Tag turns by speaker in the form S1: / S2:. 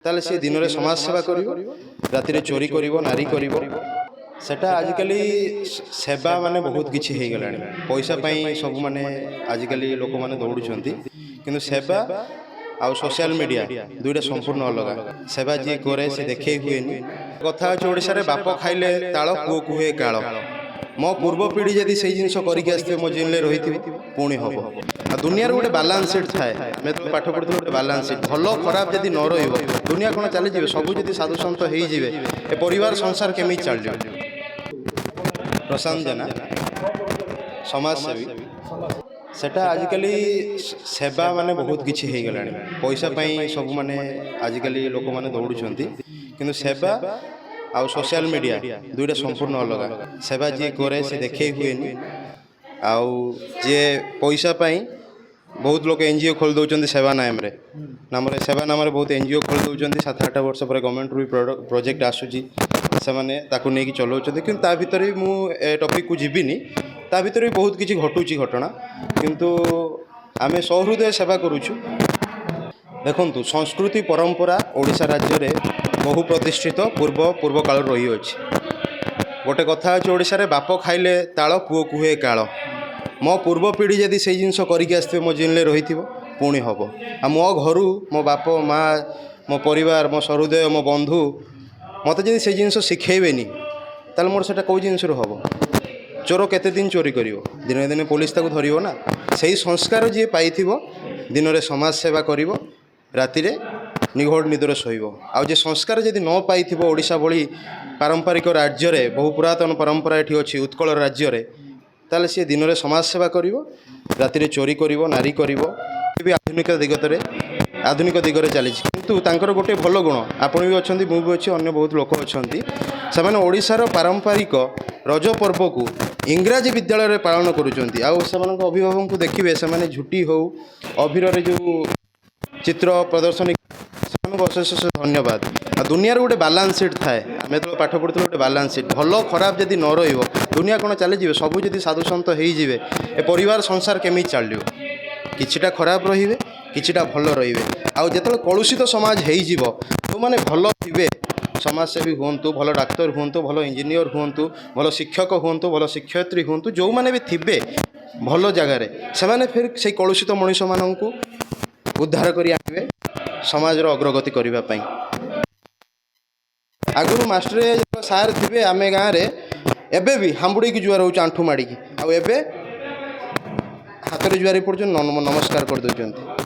S1: ताले से दिन में समाज सेवा करिवो राति चोरी करिवो नारी करिवो सेटा आजिकल सेवा माने बहुत किछि हे गलानी पैसा पई सब माने आजिकल लोक माने दौड़ुछंती किंतु सेवा आउ सोशल मीडिया दुईटा संपूर्ण अलग सेवा जी करे से देखे हुए कथा ओडिशा रे बाप खाइले ताଳ पुओ कुहे काଳ मो पूर्व पीढ़ी जदि से जिन करके आसते मो जेल रही पुणी हम आ दुनिया गोटे बालांस सीट थाए मैं तो पाठ पढ़ुल गोटे बालांस सीट भल खराब जदि न रुनिया कौन चलीजे सब जब साधु सत हो परिवार संसार केमी चल प्रशांत जेना समाजसेवी सेटा आजिकल सेवा माने बहुत किछि हे गलानी पैसा पई सब माने आजिकल लोक माने दौड़ुछंती किंतु सेवा आउ सोशल मीडिया दुईटा संपूर्ण अलग सेवा जी करे से देखे हुए आउ जे पैसा पाई बहुत लोग एनजीओ खोल दौरान सेवा नाम सेवा नाम बहुत एनजीओ खोल दौरान 7-8 वर्ष पर गवर्नमेंट भी प्रोजेक्ट आसूची से मैंने नहीं चलाऊँ कि भर मु टॉपिक को जीविनी ता भर भी बहुत किसी घटुची घटना किंतु आमे सहृदय सेवा करुचु देखंतु संस्कृति परंपरा ओडिशा राज्य रे बहु प्रतिष्ठित पूर्व काल रही अछि गोटे कथा अछि ओडिशा रे बाप खाइले ताଳ पुओ कुहे काଳ मो पूर्व पीढ़ी जदि से जिनस करके आसते मो जेल रही पुणी हम आ मो घर मो बाप माँ मो परिवार मो सहृदय मो बंधु मत जदि से जिनस शिखेबेनी ताल मोर सेटा कौ जिनस हम चोर केते दिन चोरी करिवो दिने दिने पुलिस ताको धरिवो ना सही संस्कार जी पाई दिन में समाज सेवा करिवो राति रे निघोड़ निदर शोइबो आ जे संस्कार जदि न पाई ओडिशा भली पारंपरिक राज्य रे बहु पुरातन परंपरा एठी अछि उत्कल राज्य रे ताले सी दिन में समाज सेवा करिवो राति रे चोरी करिवो नारी करिवो भी आधुनिक दिगरे चली किंतु तांकर गोटे भल गुण आपण भी अच्छा मु भी अच्छी अन्य बहुत लोक अच्छा से ओडिशार पारंपरिक रज पर्व को इंग्राजी विद्यालय रे पालन करुचंती आ सेमानक अभिभावक को देखिए से झुटी हो अभिर जो चित्र प्रदर्शनी अशेष धन्यवाद आ दुनिया गोटे बालांस सीट थाए आम तो पाठ पढ़ुल गोटे बालांस सीट भल खराब जदि न रुनिया कौन चलीजे सब जब साधु सत हो परिवार संसार केमी चल किछिटा खराब रे किछिटा भल रे आते कलुषित समाज हो मैंने भल थे समाजसेवी हूँ भल डाक्तर हूँ भल इंजीनियर हूँ भल शिक्षक हूँ भल शिक्षयित्री हूँ जो मैंने भी थे भल जगार से फिर से कलुषित मनीष मानू उद्धार कर आने समाज अग्रगति करने आगु मास्टर सार थे आम गाँव में एबे भी हांबुड़ी की जुआर हो आंठू माड़ी आउ हाथ में जुआरी पड़ुन नमस्कार कर दौरान